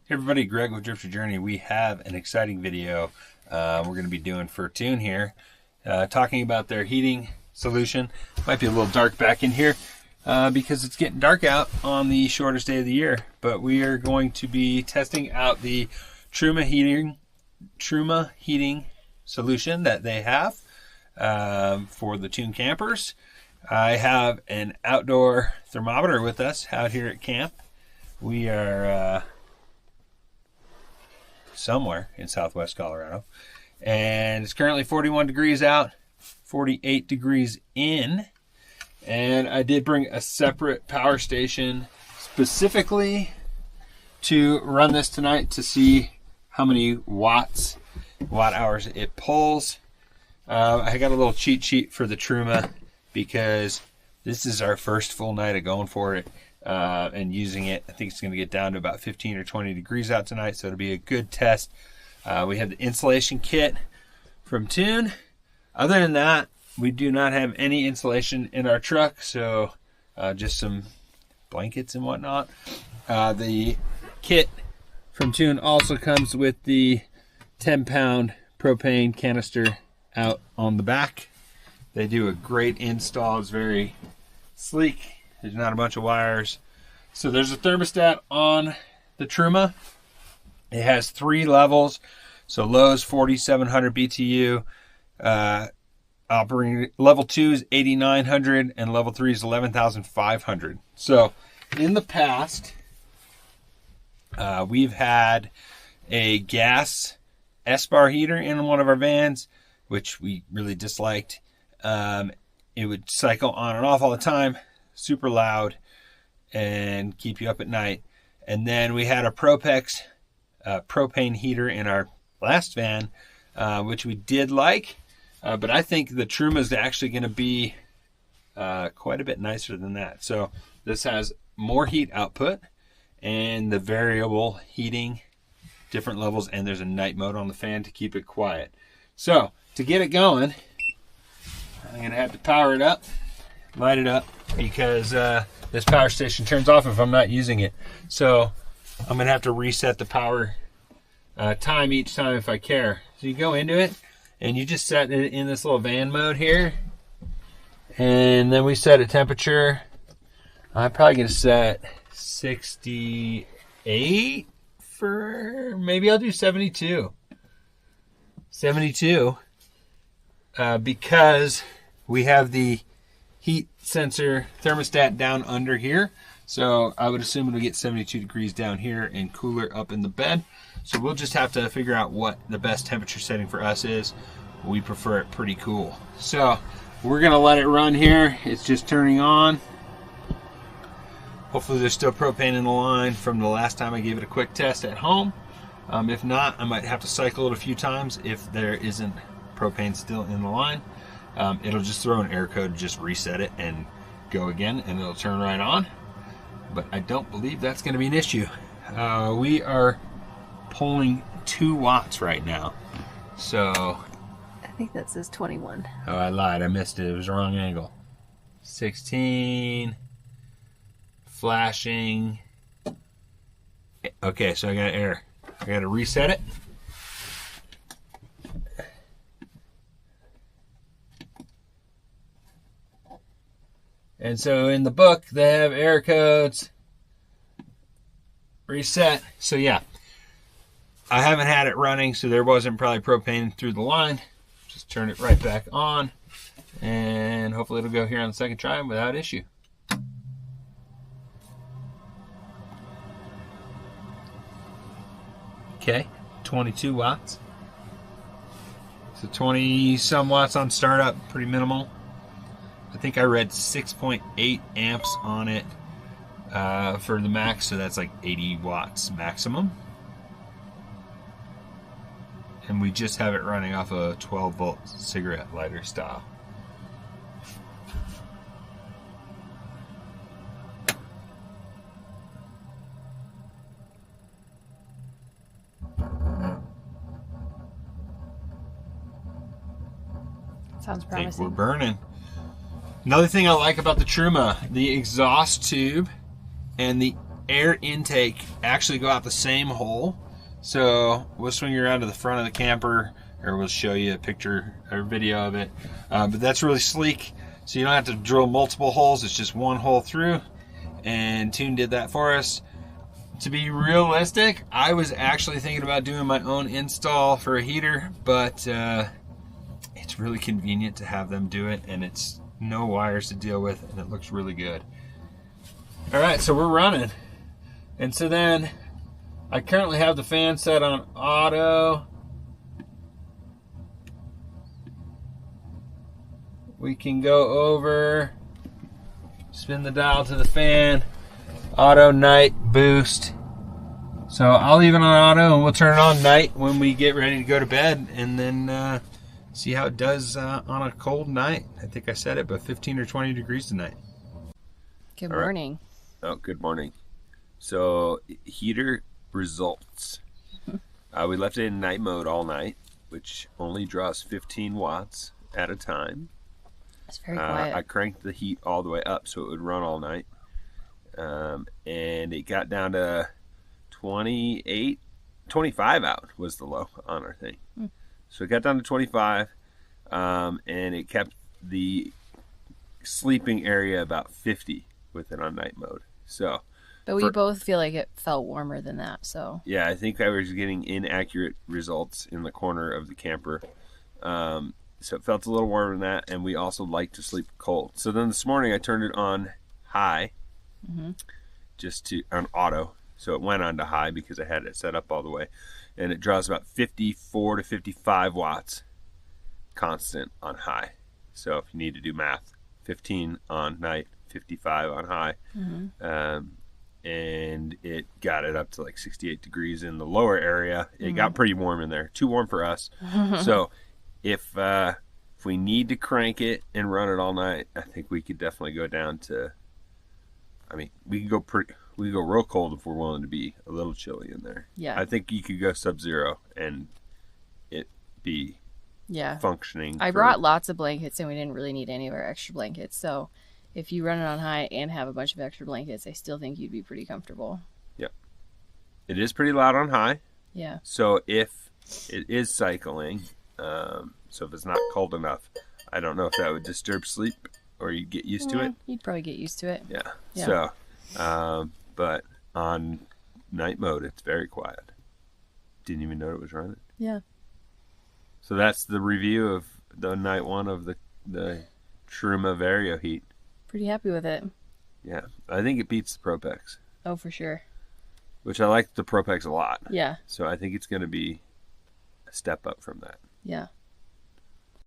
Hey everybody, Greg with Drifter Journey. We have an exciting video we're going to be doing for Tune here, talking about their heating solution. Might be a little dark back in here because it's getting dark out on the shortest day of the year, but we are going to be testing out the Truma heating solution that they have for the Tune campers. I have an outdoor thermometer with us out here at camp. We are somewhere in southwest Colorado, and it's currently 41 degrees out, 48 degrees in, and I did bring a separate power station specifically to run this tonight to see how many watt hours it pulls. I got a little cheat sheet for the Truma because this is our first full night of going for it and using it. I think it's going to get down to about 15 or 20 degrees out tonight, so it'll be a good test. We have the insulation kit from Tune. Other than that, we do not have any insulation in our truck, so just some blankets and whatnot. The kit from Tune also comes with the 10-pound propane canister out on the back. They do a great install. It's very sleek. There's not a bunch of wires. So there's a thermostat on the Truma. It has 3 levels. So low is 4,700 BTU. Operating level 2 is 8,900, and level 3 is 11,500. So in the past, we've had a gas S-bar heater in one of our vans, which we really disliked. It would cycle on and off all the time, super loud, and keep you up at night. And then we had a Propex propane heater in our last van, which we did like, but I think the Truma is actually going to be quite a bit nicer than that. So this has more heat output and the variable heating, different levels, and there's a night mode on the fan to keep it quiet. So to get it going, I'm going to have to power it up, light it up, because this power station turns off if I'm not using it. So I'm going to have to reset the power time each time if I care. So you go into it, and you just set it in this little van mode here. And then we set a temperature. I'm probably going to set 68 for, maybe I'll do 72. 72. Because we have the heat sensor thermostat down under here, so I would assume it'll get 72 degrees down here and cooler up in the bed. So we'll just have to figure out what the best temperature setting for us is. We prefer it pretty cool, so we're gonna let it run here. It's just turning on. Hopefully there's still propane in the line from the last time I gave it a quick test at home. If not, I might have to cycle it a few times if there isn't propane still in the line. It'll just throw an error code, just reset it and go again, and it'll turn right on. But I don't believe that's going to be an issue. We are pulling 2 watts right now. So I think that says 21. Oh, I lied. I missed it. It was the wrong angle. 16. Flashing. Okay, so I got an error. I got to reset it. And so in the book, they have error codes, reset. So yeah, I haven't had it running, so there wasn't probably propane through the line. Just turn it right back on, and hopefully it'll go here on the second try without issue. Okay, 22 watts. So 20 some watts on startup, pretty minimal. I think I read 6.8 amps on it for the max, so that's like 80 watts maximum. And we just have it running off a 12-volt cigarette lighter style. Sounds I promising. think we're burning. Another thing I like about the Truma, the exhaust tube and the air intake actually go out the same hole. So we'll swing you around to the front of the camper, or we'll show you a picture or video of it. But that's really sleek, so you don't have to drill multiple holes. It's just one hole through, and Toon did that for us. To be realistic, I was actually thinking about doing my own install for a heater, but it's really convenient to have them do it, and it's no wires to deal with, and it looks really good. All right, so we're running. And so then I currently have the fan set on auto. We can go over, spin the dial to the fan, auto, night, boost. So I'll leave it on auto and we'll turn it on night when we get ready to go to bed, and then see how it does on a cold night. I think I said it, but 15 or 20 degrees tonight. Good morning. Oh, good morning. So, heater results. We left it in night mode all night, which only draws 15 watts at a time. It's very quiet. I cranked the heat all the way up so it would run all night. And it got down to 28, 25 out was the low on our thing. So it got down to 25, and it kept the sleeping area about 50 with it on night mode. So, but we both feel like it felt warmer than that. So yeah, I think I was getting inaccurate results in the corner of the camper. So it felt a little warmer than that, and we also like to sleep cold. So then this morning I turned it on high, just on auto. So it went on to high because I had it set up all the way, and it draws about 54 to 55 watts constant on high. So if you need to do math, 15 on night, 55 on high. And it got it up to like 68 degrees in the lower area. It got pretty warm in there, too warm for us. So if we need to crank it and run it all night, I think we could definitely go down to, I mean, we could go real cold if we're willing to be a little chilly in there. Yeah. I think you could go sub-zero and it be functioning. I brought lots of blankets, and we didn't really need any of our extra blankets. So if you run it on high and have a bunch of extra blankets, I still think you'd be pretty comfortable. Yep. It is pretty loud on high. Yeah. So if it is cycling, so if it's not cold enough, I don't know if that would disturb sleep or you'd get used to it. You'd probably get used to it. Yeah. So, but on night mode, it's very quiet. Didn't even know it was running. Yeah. So that's the review of the night one of the Truma Vario heat. Pretty happy with it. Yeah. I think it beats the Propex. Oh, for sure. Which I like the Propex a lot. Yeah. So I think it's going to be a step up from that. Yeah.